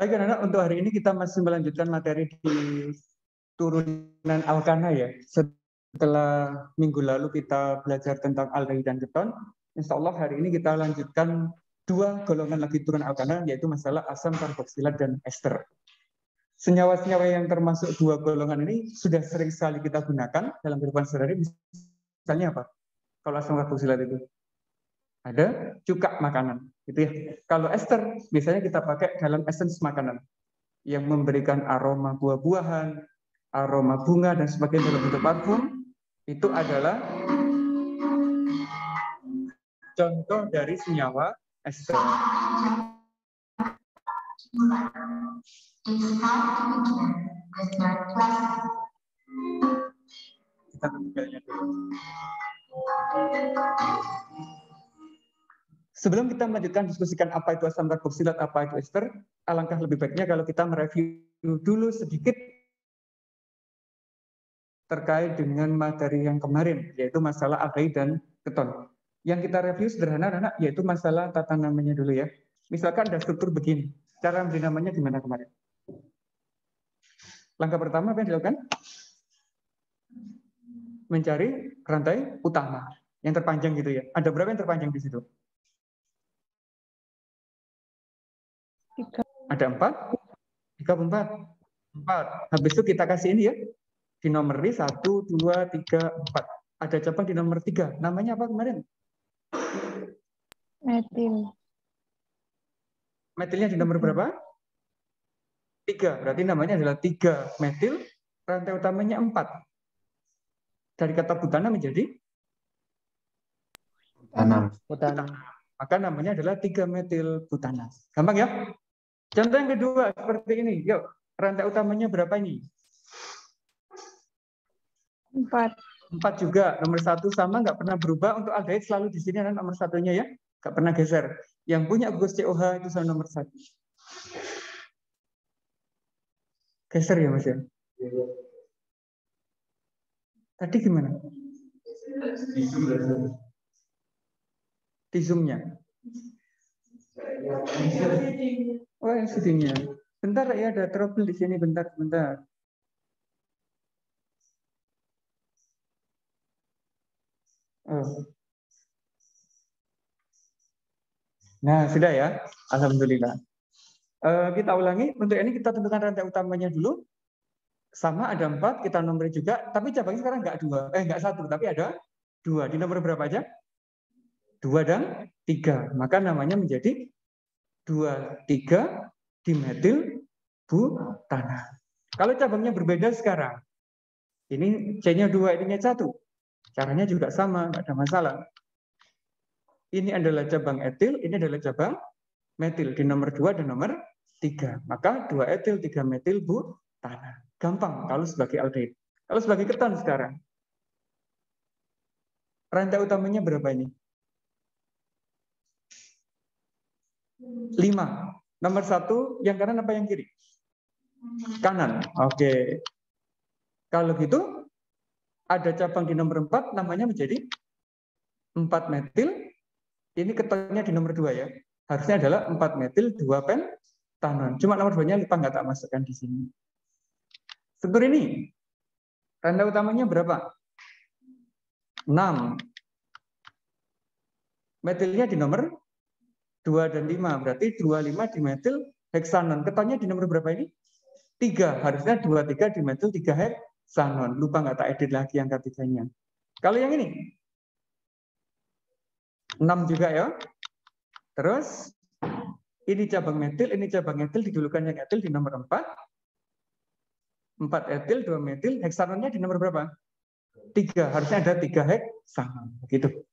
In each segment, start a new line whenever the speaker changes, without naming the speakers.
Baik anak-anak, untuk hari ini kita masih melanjutkan materi di turunan alkana ya. Setelah minggu lalu kita belajar tentang aldehid dan keton, insya Allah hari ini kita lanjutkan 2 golongan lagi turunan alkana, yaitu masalah asam karboksilat dan ester. Senyawa-senyawa yang termasuk 2 golongan ini sudah sering sekali kita gunakan dalam kehidupan sehari-hari. Misalnya apa? Kalau asam karboksilat itu ada cuka makanan, gitu ya. Kalau ester biasanya kita pakai dalam essence makanan yang memberikan aroma buah-buahan, aroma bunga dan sebagainya dalam bentuk parfum. Itu adalah contoh dari senyawa ester. Kita tinggalnya dulu. Sebelum kita melanjutkan diskusikan apa itu asam karboksilat, apa itu ester, alangkah lebih baiknya kalau kita mereview dulu sedikit terkait dengan materi yang kemarin, yaitu masalah aldehid dan keton. Yang kita review sederhana, anak, yaitu masalah tata namanya dulu ya. Misalkan ada struktur begini, cara memberi namanya gimana kemarin? Langkah pertama apa yang dilakukan? Mencari rantai utama yang terpanjang gitu ya. Ada berapa yang terpanjang di situ?
3.
Ada 4? 3, 4. Habis itu kita kasih ini ya. Dinomori 1, 2, 3, 4. Ada cabang di nomor 3. Namanya apa kemarin?
Metil.
Metilnya di nomor berapa? 3. Berarti namanya adalah 3 metil. Rantai utamanya 4. Dari kata butana menjadi? Butana. Maka namanya adalah 3 metil butana. Gampang ya? Contoh yang kedua seperti ini. Yuk, rantai utamanya berapa ini?
4.
4 juga. Nomor 1 sama, nggak pernah berubah. Untuk aldehid selalu di sini ada nomor 1-nya ya. Nggak pernah geser. Yang punya gugus COH itu sama nomor 1. Geser ya Mas ya? Tadi gimana? Di zoom-nya. Oh, yang CD-nya. Bentar ya, ada trouble di sini. Bentar. Oh. Nah, sudah ya. Alhamdulillah. Kita ulangi. Untuk ini kita tentukan rantai utamanya dulu. Sama ada 4, kita nomori juga. Tapi cabangnya sekarang nggak 1, tapi ada 2. Di nomor berapa aja? 2 dan 3. Maka namanya menjadi 2, 3 dimetil butana. Kalau cabangnya berbeda sekarang, ini C-nya 2, ininya 1. Caranya juga sama, nggak ada masalah. Ini adalah cabang etil, ini adalah cabang metil di nomor 2 dan nomor 3. Maka 2 etil, 3 metil butana. Gampang kalau sebagai aldehid. Kalau sebagai keton sekarang, rantai utamanya berapa ini? 5. Nomor 1, yang kanan apa yang kiri? Kanan. Oke. Kalau gitu, ada cabang di nomor 4, namanya menjadi 4 metil. Ini ketonnya di nomor 2 ya. Harusnya adalah 4 metil 2 pentanon. Cuma nomor 2-nya lupa nggak tak masukkan di sini. Struktur ini, rantai utamanya berapa? 6. Metilnya di nomor 2 dan 5. Berarti 25 dimetil heksanon. Ketonnya di nomor berapa ini? 3. Harusnya 23 dimetil 3 heksanon. Lupa nggak tak edit lagi angka 3-nya. Kalau yang ini? 6 juga ya. Terus, ini cabang metil, ini cabang etil. Didulukan yang etil di nomor 4. 4 etil, 2 metil. Heksanonnya di nomor berapa? 3. Harusnya ada 3 heksanon. Begitu.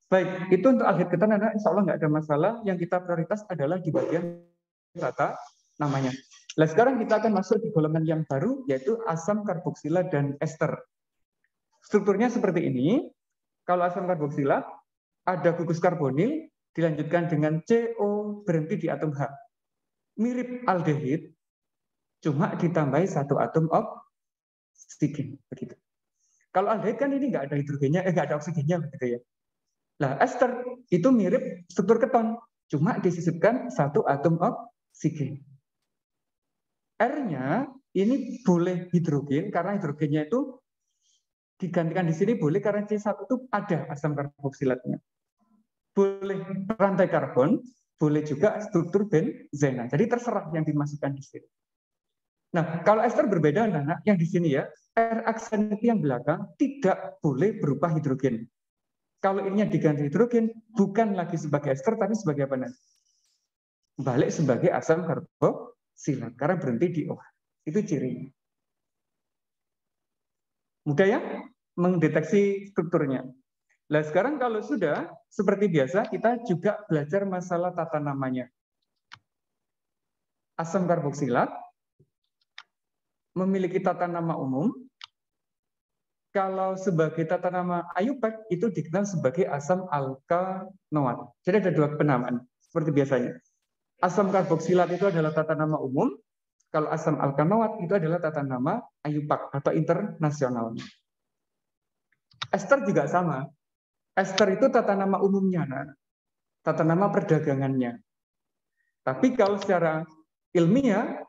Baik, itu untuk aldehid keton, insya Allah nggak ada masalah. Yang kita prioritas adalah di bagian tata namanya. Nah, sekarang kita akan masuk di golongan yang baru, yaitu asam karboksilat dan ester. Strukturnya seperti ini. Kalau asam karboksilat, ada gugus karbonil, dilanjutkan dengan CO, berhenti di atom H. Mirip aldehid, cuma ditambahi 1 atom oksigen. Begitu. Kalau aldehid kan ini nggak ada hidrogennya, nggak ada oksigennya, begitu ya. Nah, ester itu mirip struktur keton, cuma disisipkan 1 atom oksigen. R-nya ini boleh hidrogen, karena hidrogennya itu digantikan di sini boleh karena C1 itu ada asam karboksilatnya. Boleh rantai karbon, boleh juga struktur benzena. Jadi terserah yang dimasukkan di sini. Nah, kalau ester berbeda, anak-anak, yang di sini ya, R aksen itu yang belakang tidak boleh berupa hidrogen. Kalau ininya diganti hidrogen, bukan lagi sebagai ester, tapi sebagai apa nanti? Balik sebagai asam karboksilat, karena berhenti di OH. Itu cirinya. Mudah ya mendeteksi strukturnya. Nah, sekarang kalau sudah seperti biasa, kita juga belajar masalah tata namanya. Asam karboksilat memiliki tata nama umum. Kalau sebagai tata nama IUPAC itu dikenal sebagai asam alkanoat. Jadi ada dua penamaan seperti biasanya. Asam karboksilat itu adalah tata nama umum. Kalau asam alkanoat itu adalah tata nama IUPAC atau internasional. Ester juga sama. Ester itu tata nama umumnya, tata nama perdagangannya. Tapi kalau secara ilmiah,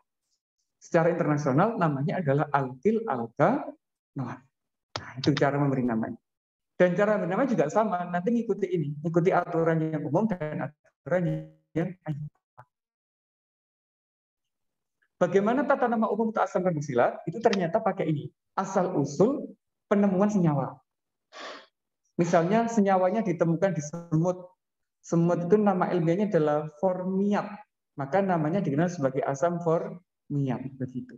secara internasional namanya adalah alkil alkanoat. Nah, itu cara memberi namanya. Dan cara memberi nama juga sama, nanti ngikuti ini, ikuti aturan yang umum dan aturan yang IUPAC. Bagaimana tata nama umum untuk asam karboksilat? Itu ternyata pakai ini, asal-usul penemuan senyawa. Misalnya senyawanya ditemukan di semut. Semut itu nama ilmiahnya adalah formiat. Maka namanya dikenal sebagai asam formiat. Begitu.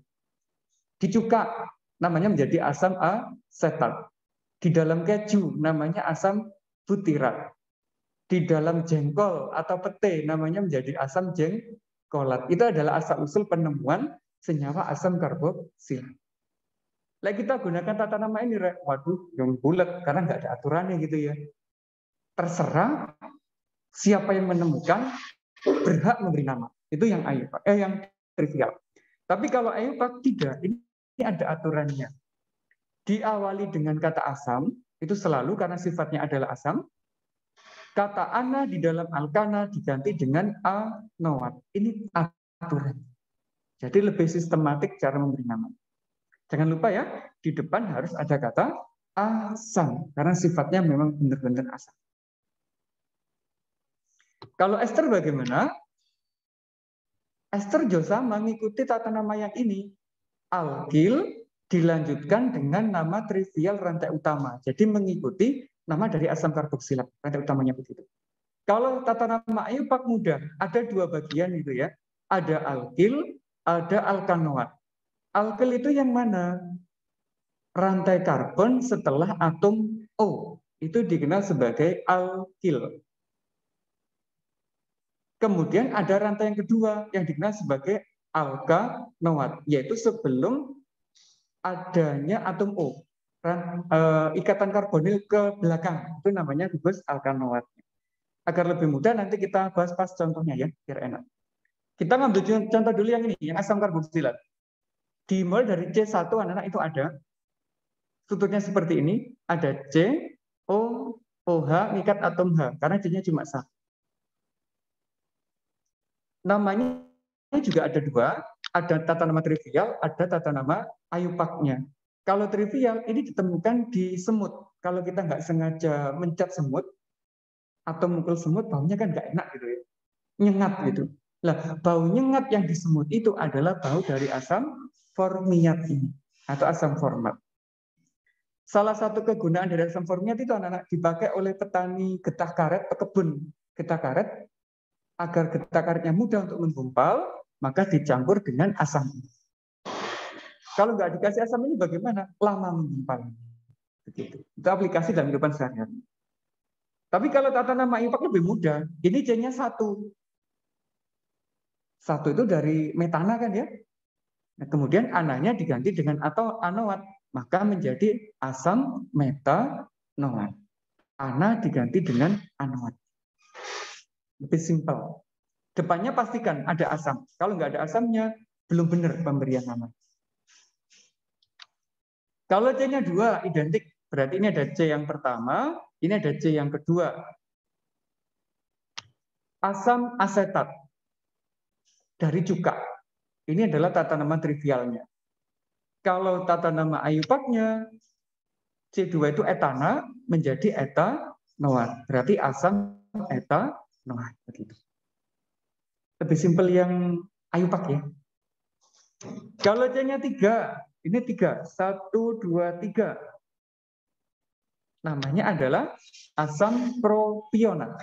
Di cuka namanya menjadi asam asetat. Di dalam keju namanya asam butirat. Di dalam jengkol atau pete namanya menjadi asam jengkolat. Itu adalah asal-usul penemuan senyawa asam karboksilat. Lah kita gunakan tata nama ini, waduh, yang bulat karena nggak ada aturannya gitu ya. Terserah siapa yang menemukan berhak memberi nama. Itu yang IUPAC, yang trivial. Tapi kalau IUPAC tidak, ini ada aturannya. Diawali dengan kata asam, itu selalu karena sifatnya adalah asam. Kata ana di dalam alkana diganti dengan anoat. Ini aturan. Jadi lebih sistematik cara memberi nama. Jangan lupa ya, di depan harus ada kata asam, karena sifatnya memang benar-benar asam. Kalau ester bagaimana? Ester juga sama, mengikuti tata nama yang ini. Alkil dilanjutkan dengan nama trivial rantai utama. Jadi mengikuti nama dari asam karboksilat, rantai utamanya begitu. Kalau tata nama IUPAC mudah, ada dua bagian gitu ya. Ada alkil, ada alkanoat. Alkil itu yang mana? Rantai karbon setelah atom O. Itu dikenal sebagai alkil. Kemudian ada rantai yang kedua yang dikenal sebagai alkanoat, yaitu sebelum adanya atom O. Ikatan karbonil ke belakang. Itu namanya gugus alkanoat. Agar lebih mudah nanti kita bahas pas contohnya ya, biar enak. Kita ngambil contoh dulu yang ini, yang asam karboksilat. Dimulai dari C1 anak-anak itu ada. Strukturnya seperti ini, ada C, O, OH, ngikat atom H, karena C-nya cuma 1. Namanya juga ada dua, ada tata nama trivial, ada tata nama IUPAC-nya. Kalau trivial, ini ditemukan di semut. Kalau kita nggak sengaja mencat semut, atau mukul semut, baunya kan nggak enak gitu ya. Nyengat gitu. Nah, bau nyengat yang di semut itu adalah bau dari asam formiat ini, atau asam format. Salah satu kegunaan dari asam formiat itu anak-anak dipakai oleh petani getah karet, pekebun getah karet, agar getah karetnya mudah untuk menggumpal, maka dicampur dengan asam. Kalau nggak dikasih asam ini bagaimana? Lama menggumpal. Begitu. Itu aplikasi dalam kehidupan sehari-hari. Tapi kalau tata nama IUPAC lebih mudah. Ini C-nya 1. 1 itu dari metana kan ya. Nah, kemudian ananya diganti dengan atau anoat, maka menjadi asam metanoat. Ana diganti dengan anoat. Lebih simpel. Depannya pastikan ada asam. Kalau nggak ada asamnya, belum benar pemberian nama. Kalau C-nya 2, identik. Berarti ini ada C yang pertama, ini ada C yang kedua. Asam asetat dari cuka. Ini adalah tata nama trivialnya. Kalau tata nama IUPAC-nya, C2 itu etana menjadi etanoat. Berarti asam etanoat. Begitu. Lebih simpel yang IUPAC ya. Kalau C-nya 3, ini 3. 1, 2, 3. Namanya adalah asam propionat.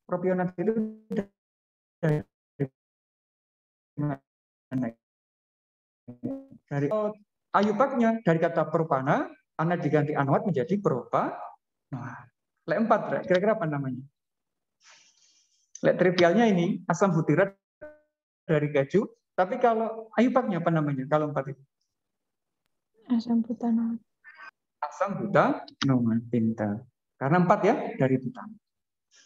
Propionat itu dari IUPAC-nya dari kata propana, ana diganti anoat menjadi propanoat. Lek 4, kira-kira apa namanya? Lek trivialnya ini asam butirat dari keju, tapi kalau IUPAC-nya apa namanya? Kalau 4 itu?
Asam butanol.
Asam butanoat, pintar. Karena 4 ya dari butan.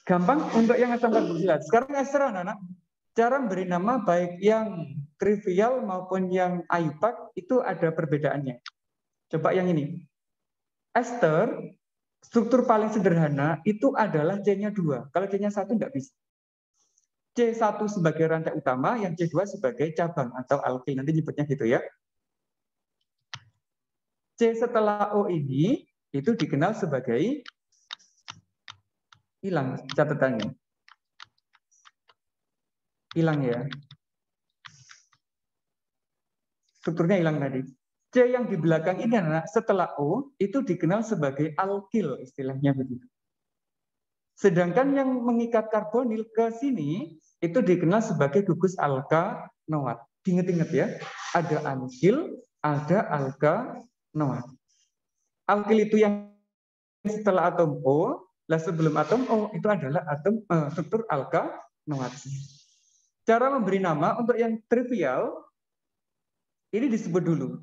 Gampang untuk yang asam karboksilat. Sekarang ester anak-anak. Cara memberi nama baik yang trivial maupun yang IUPAC itu ada perbedaannya. Coba yang ini. Ester, struktur paling sederhana itu adalah C-nya 2. Kalau C-nya 1 enggak bisa. C1 sebagai rantai utama, yang C2 sebagai cabang atau alkil. Nanti nyebutnya gitu ya. C setelah O ini itu dikenal sebagai hilang catatannya. Hilang ya. Strukturnya hilang tadi. C yang di belakang ini anak setelah O itu dikenal sebagai alkil, istilahnya begitu. Sedangkan yang mengikat karbonil ke sini itu dikenal sebagai gugus alkanoat. Diingat-ingat ya, ada alkil, ada alkanoat. Alkil itu yang setelah atom O, lah sebelum atom O itu adalah atom struktur alkanoat. Cara memberi nama untuk yang trivial ini disebut dulu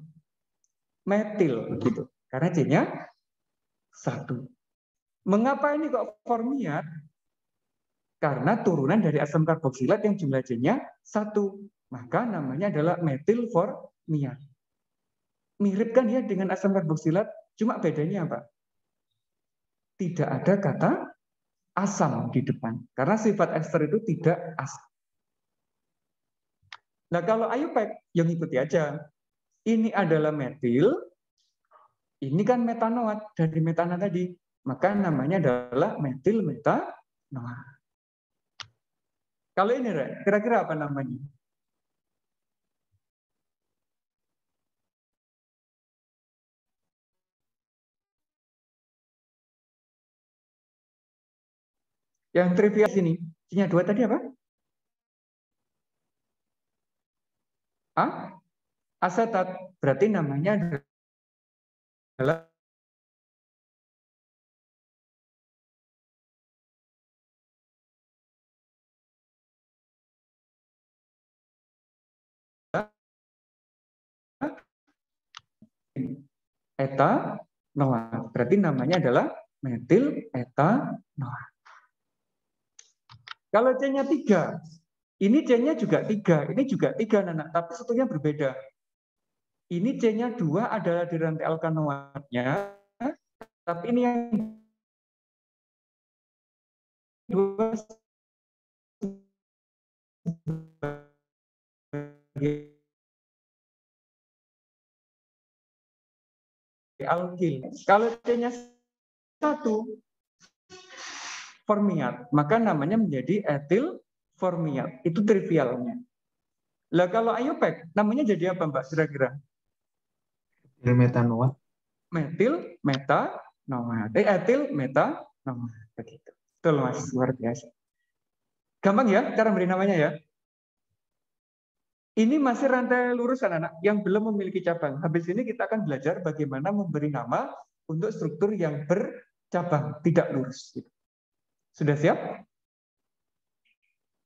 metil gitu. Karena C-nya 1. Mengapa ini kok formiat? Karena turunan dari asam karboksilat yang jumlah C-nya 1. Maka namanya adalah metil formiat. Mirip kan ya dengan asam karboksilat, cuma bedanya apa? Tidak ada kata asam di depan. Karena sifat ester itu tidak asam. Nah kalau IUPAC, yang ikuti aja. Ini adalah metil, ini kan metanoat dari metana tadi. Maka namanya adalah metil metanoat. Kalau ini, kira-kira apa namanya? Yang trivial sini, C-nya 2 tadi apa? Asetat. Berarti namanya adalah etanoat. Berarti namanya adalah metil etanoat. Kalau C-nya 3, ini C-nya juga 3, ini juga 3, anak, tapi strukturnya berbeda. Ini C-nya 2 adalah di rantai alkanoatnya, tapi ini yang 2 alkil. Kalau C-nya 1 formiat, maka namanya menjadi etil formiat. Itu trivialnya. Lah kalau IUPAC namanya jadi apa, Mbak, kira-kira?
Metil metanoat.
Metil metanoat. Etil metanoat. Begitu. Betul, Mas. Luar biasa. Gampang ya cara beri namanya ya. Ini masih rantai lurus anak-anak yang belum memiliki cabang. Habis ini kita akan belajar bagaimana memberi nama untuk struktur yang bercabang, tidak lurus. Sudah siap?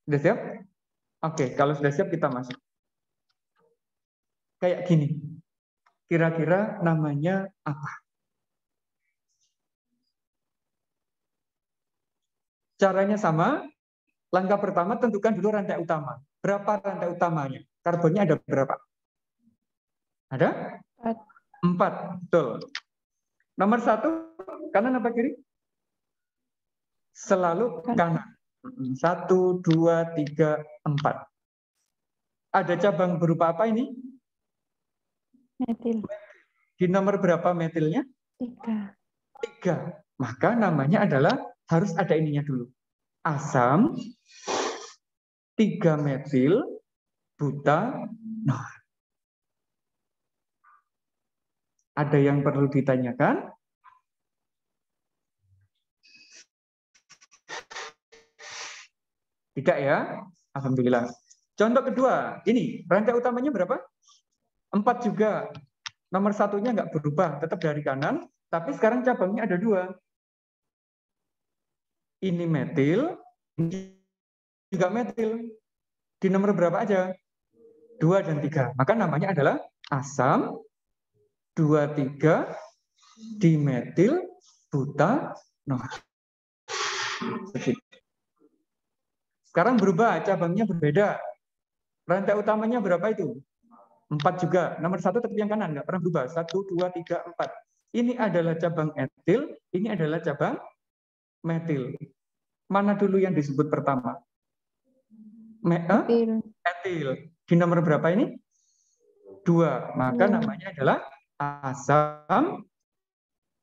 Sudah siap? Oke, kalau sudah siap kita masuk. Kayak gini. Kira-kira namanya apa? Caranya sama. Langkah pertama tentukan dulu rantai utama. Berapa rantai utamanya? Karbonnya ada berapa? Ada? 4. Betul. Nomor 1, kanan apa kiri? Selalu kanan. 1, 2, 3, 4. Ada cabang berupa apa ini?
Metil.
Di nomor berapa metilnya?
3.
3. Maka namanya adalah harus ada ininya dulu. Asam 3 metil butanoat. Ada yang perlu ditanyakan? Tidak ya? Alhamdulillah. Contoh kedua, ini rantai utamanya berapa? 4 juga. Nomor satunya nggak berubah, tetap dari kanan. Tapi sekarang cabangnya ada 2. Ini metil, ini juga metil. Di nomor berapa aja? 2 dan 3. Maka namanya adalah asam 2,3 dimetil butanoat. Sekarang berubah, cabangnya berbeda. Rantai utamanya berapa itu? 4 juga. Nomor 1 tetap yang kanan, nggak pernah berubah. 1, 2, 3, 4. Ini adalah cabang etil, ini adalah cabang metil. Mana dulu yang disebut pertama? Etil. Di nomor berapa ini? 2. Maka namanya adalah asam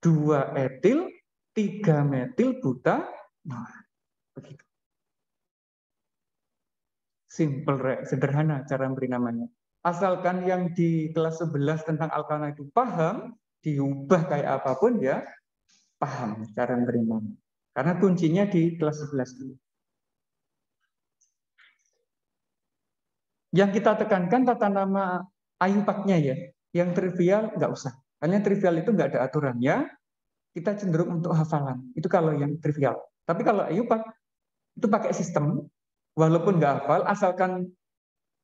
2 etil 3 metil butanoat. Begitu. Simple, sederhana cara memberi namanya. Asalkan yang di kelas 11 tentang alkana itu paham, diubah kayak apapun ya paham cara memberi nama. Karena kuncinya di kelas 11 dulu. Yang kita tekankan tata nama IUPAC-nya ya. Yang trivial nggak usah. Karena trivial itu nggak ada aturannya. Kita cenderung untuk hafalan. Itu kalau yang trivial. Tapi kalau IUPAC itu pakai sistem. Walaupun nggak hafal, asalkan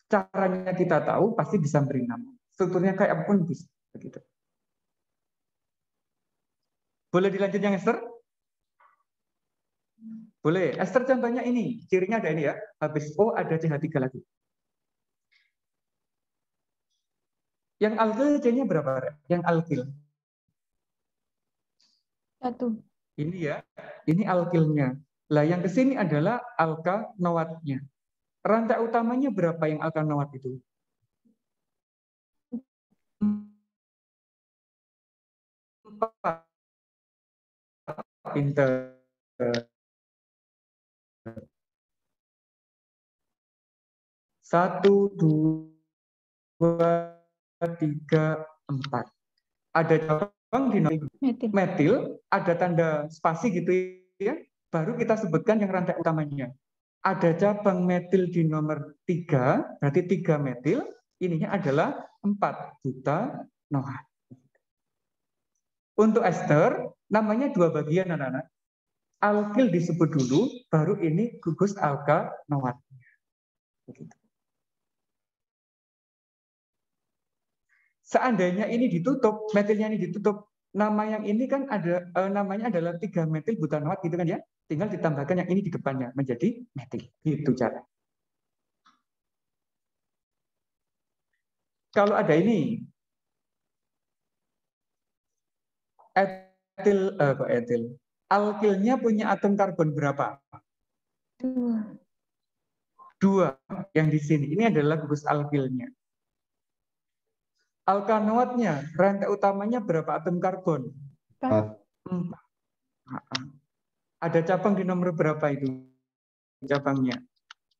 caranya kita tahu, pasti bisa beri nama. Strukturnya kayak apapun bisa. Begitu. Boleh dilanjut yang Esther? Boleh. Esther contohnya ini. Cirinya ada ini ya. Habis O ada CH3 lagi. Yang alkil C-nya berapa? Yang alkil.
1.
Ini ya. Ini alkilnya. Lah yang ke sini adalah alkanoatnya. Rantai utamanya berapa yang alkanoat itu? 4. Pinter. 1, 2, 3, 4. Ada cabang di metil, ada tanda spasi gitu ya. Baru kita sebutkan yang rantai utamanya. Ada cabang metil di nomor 3, berarti 3 metil, ininya adalah 4 butanoat. Untuk ester, namanya 2 bagian anak-anak. Alkil disebut dulu, baru ini gugus alkanoat. Begitu. Seandainya ini ditutup, metilnya ini ditutup, nama yang ini kan ada namanya adalah 3 metil butanoat gitu kan ya. Tinggal ditambahkan yang ini di depannya menjadi metil. Gitu cara. Kalau ada ini etil, alkilnya punya atom karbon berapa?
2.
2 yang di sini. Ini adalah gugus alkilnya. Alkanoatnya, rantai utamanya berapa atom karbon?
4.
4. Ada cabang di nomor berapa itu? Cabangnya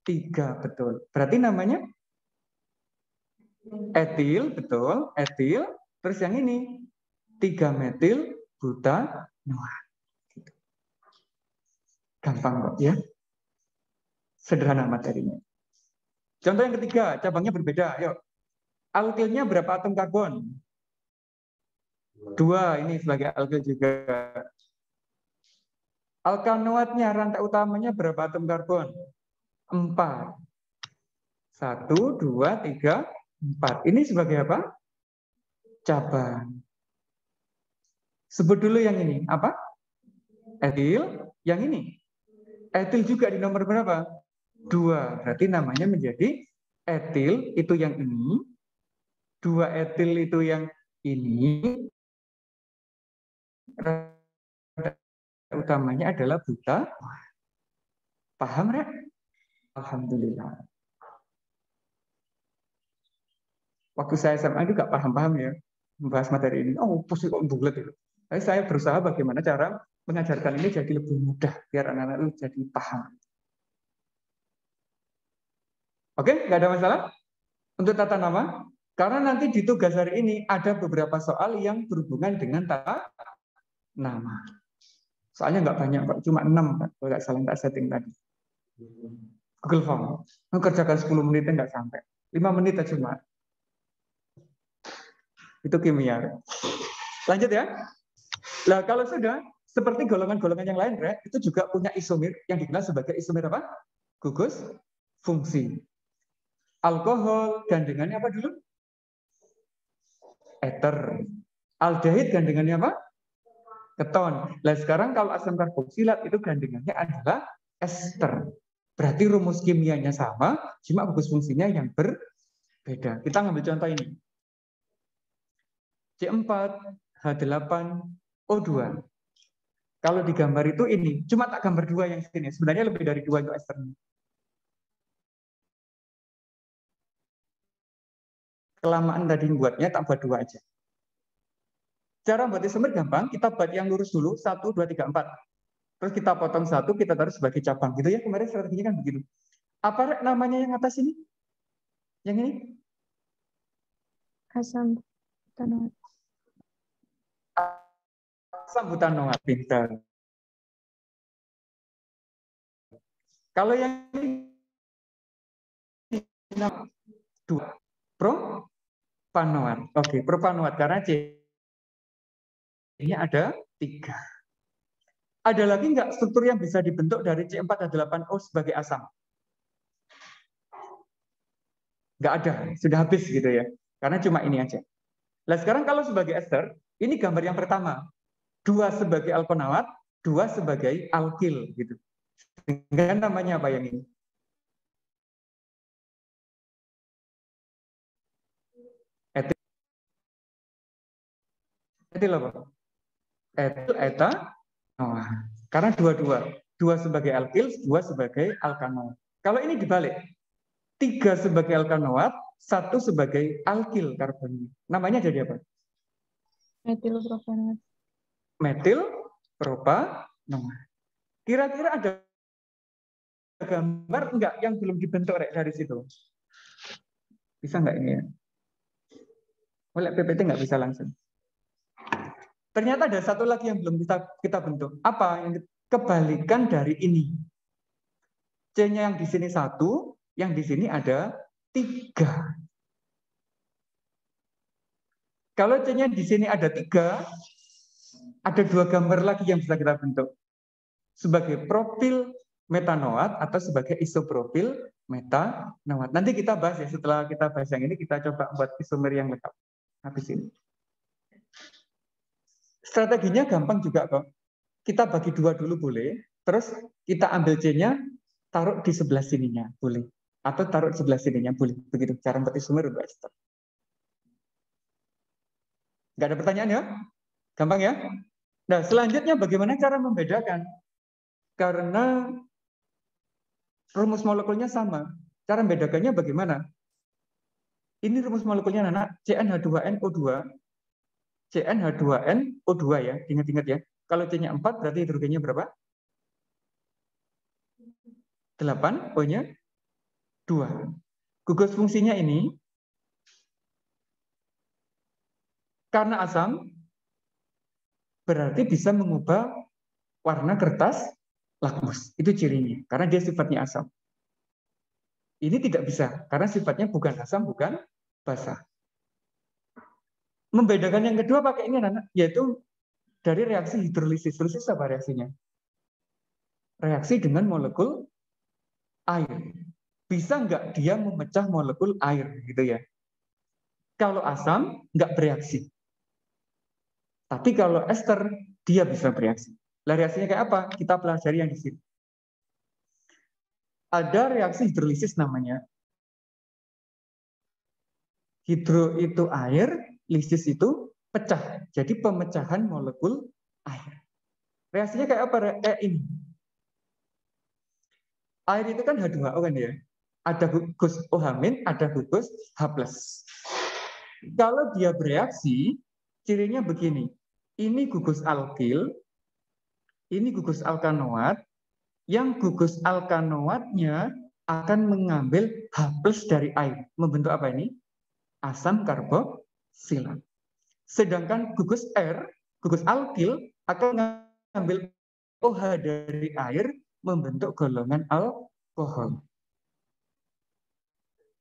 3, betul. Berarti namanya etil, betul, etil. Terus yang ini 3 metil butanoat. Gampang kok ya. Sederhana materinya. Contoh yang ketiga, cabangnya berbeda. Yuk. Alkilnya berapa atom karbon? 2, ini sebagai alkil juga. Alkanoatnya, rantai utamanya berapa atom karbon? 4. 1, 2, 3, 4. Ini sebagai apa? Cabang. Sebut dulu yang ini. Apa? Etil. Yang ini. Etil juga di nomor berapa? 2. Berarti namanya menjadi etil itu yang ini. 2 etil itu yang ini. Utamanya adalah buta. Paham, Rek? Alhamdulillah. Waktu saya SMA itu nggak paham-paham ya membahas materi ini. Oh, pusing kok bulat itu. Tapi saya berusaha bagaimana cara mengajarkan ini jadi lebih mudah biar anak-anak itu jadi paham. Oke, nggak ada masalah untuk tata nama. Karena nanti di tugas hari ini ada beberapa soal yang berhubungan dengan tata nama. Soalnya nggak banyak, Pak. Cuma 6, Pak. Kalau nggak salah, nggak setting tadi. Google Form. Mengerjakan 10 menitnya nggak sampai. 5 menit aja cuma. Itu kimia. Lanjut ya. Nah, kalau sudah, seperti golongan-golongan yang lain, itu juga punya isomer yang dikenal sebagai isomer apa? Gugus fungsi. Alkohol gandengannya apa dulu? Ether. Aldehid gandengannya apa? Keton. Nah, sekarang kalau asam karboksilat itu gandengannya adalah ester. Berarti rumus kimianya sama, cuma gugus fungsinya yang berbeda. Kita ngambil contoh ini. C4, H8, O2. Kalau di gambar itu ini, cuma tak gambar 2 yang sini. Sebenarnya lebih dari 2 untuk esternya. Kelamaan tadi buatnya, tak buat 2 aja. Cara buat isomer gampang, kita buat yang lurus dulu, 1, 2, 3, 4. Terus kita potong 1, kita taruh sebagai cabang. Gitu ya, kemarin strateginya kan begitu. Apa namanya yang atas ini? Yang ini?
Asam butanoat.
Asam butanoat, pintar. Kalau yang ini 2, propanoat. Oke, propanoat karena C ini ada 3. Ada lagi nggak struktur yang bisa dibentuk dari C4H8O sebagai asam? Nggak ada, sudah habis gitu ya. Karena cuma ini aja. Nah sekarang kalau sebagai ester, ini gambar yang pertama. 2 sebagai alkonoat, 2 sebagai alkil gitu. Sehingga namanya apa yang ini? Etil. Etil apa? Etil, eta, noah. Karena 2-2. 2 sebagai alkil, 2 sebagai alkanoat. Kalau ini dibalik. 3 sebagai alkanoat, 1 sebagai alkil karbonnya. Namanya jadi apa?
Metilpropanoat.
Metilpropanoat. Kira-kira ada gambar enggak yang belum dibentuk dari situ? Bisa enggak ini ya? Oleh PPT enggak bisa langsung. Ternyata ada satu lagi yang belum kita bentuk. Apa? Yang kebalikan dari ini. C-nya yang di sini 1, yang di sini ada 3. Kalau C-nya di sini ada 3, ada 2 gambar lagi yang bisa kita bentuk. Sebagai profil metanoat atau sebagai isoprofil metanoat. Nanti kita bahas ya, setelah kita bahas yang ini, kita coba buat isomer yang lengkap. Habis ini. Strateginya gampang juga kok. Kita bagi 2 dulu boleh, terus kita ambil C-nya, taruh di sebelah sininya, boleh. Atau taruh di sebelah sininya, boleh. Begitu cara membuat isomer untuk ester. Nggak ada pertanyaan ya? Gampang ya? Nah, selanjutnya bagaimana cara membedakan? Karena rumus molekulnya sama. Cara membedakannya bagaimana? Ini rumus molekulnya anak CnH2nO2. CnH2nO2 ya, ingat-ingat ya. Kalau C-nya 4 berarti hidrogennya berapa? 8, O-nya 2. Gugus fungsinya ini karena asam berarti bisa mengubah warna kertas lakmus. Itu cirinya, karena dia sifatnya asam. Ini tidak bisa, karena sifatnya bukan asam, bukan basa. Membedakan yang kedua pakai ini, anak, yaitu dari reaksi hidrolisis. Hidrolisis apa reaksinya? Reaksi dengan molekul air. Bisa nggak dia memecah molekul air, gitu ya? Kalau asam, nggak bereaksi. Tapi kalau ester, dia bisa bereaksi. Lah reaksinya kayak apa? Kita pelajari yang di sini. Ada reaksi hidrolisis namanya. Hidro itu air, lisis itu pecah. Jadi pemecahan molekul air. Reaksinya kayak apa? Kayak ini. Air itu kan H2O kan ya. Ada gugus OH-, ada gugus H+. Kalau dia bereaksi, cirinya begini. Ini gugus alkil, ini gugus alkanoat. Yang gugus alkanoatnya akan mengambil H+ dari air. Membentuk apa ini? Asam karboksilat. Sedangkan gugus R, gugus alkil, akan mengambil OH dari air, membentuk golongan alkohol.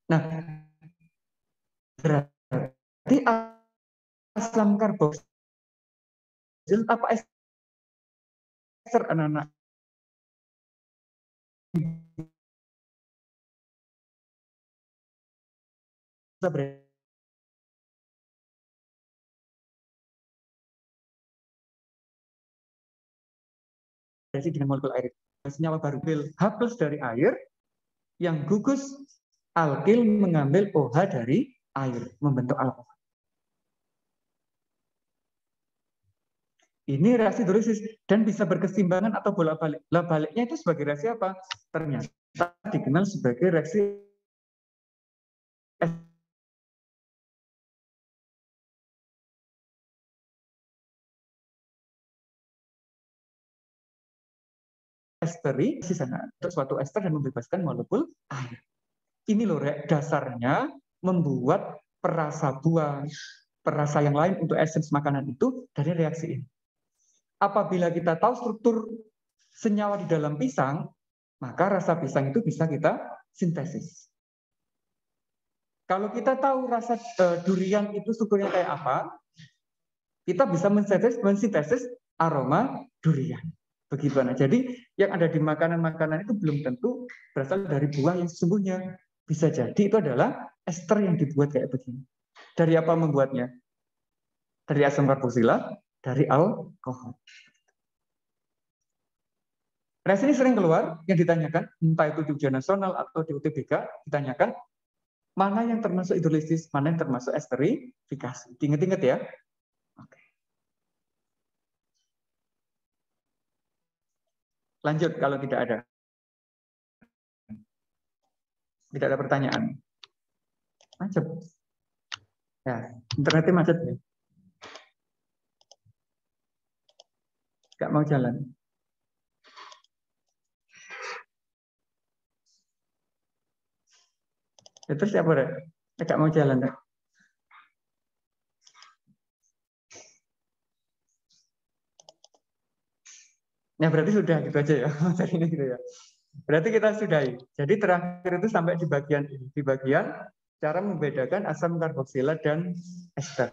Nah, berarti asam karboksilat apa ester, anak-anak? Dengan molekul air. Senyawa baru H+ dari air, yang gugus alkil mengambil OH dari air, membentuk alkohol. Ini reaksi hidrolisis dan bisa berkeseimbangan atau bolak-balik. Baliknya itu sebagai reaksi apa? Ternyata dikenal sebagai reaksi esteri di sana untuk suatu ester dan membebaskan molekul air. Ini loh dasarnya membuat perasa buah, perasa yang lain untuk esens makanan itu dari reaksi ini. Apabila kita tahu struktur senyawa di dalam pisang, maka rasa pisang itu bisa kita sintesis. Kalau kita tahu rasa durian itu strukturnya kayak apa, kita bisa mensintesis aroma durian. Begitu, Ana. Jadi yang ada di makanan-makanan itu belum tentu berasal dari buah yang sesungguhnya. Bisa jadi itu adalah ester yang dibuat kayak begini. Dari apa membuatnya? Dari asam karboksilat, dari alkohol. Reaksi ini sering keluar yang ditanyakan, entah itu di ujian nasional atau di UTBK, ditanyakan mana yang termasuk hidrolisis, mana yang termasuk esterifikasi. Diingat-ingat ya. Oke. Lanjut kalau tidak ada. Tidak ada pertanyaan. Macet. Ya, internetnya macet ya. Gak mau jalan. Ya, terus siapa deh? Gak mau jalan deh. Ya berarti sudah gitu aja ya. Ini gitu ya. Berarti kita sudahi. Jadi terakhir itu sampai di bagian ini. Di bagian cara membedakan asam karboksilat dan ester.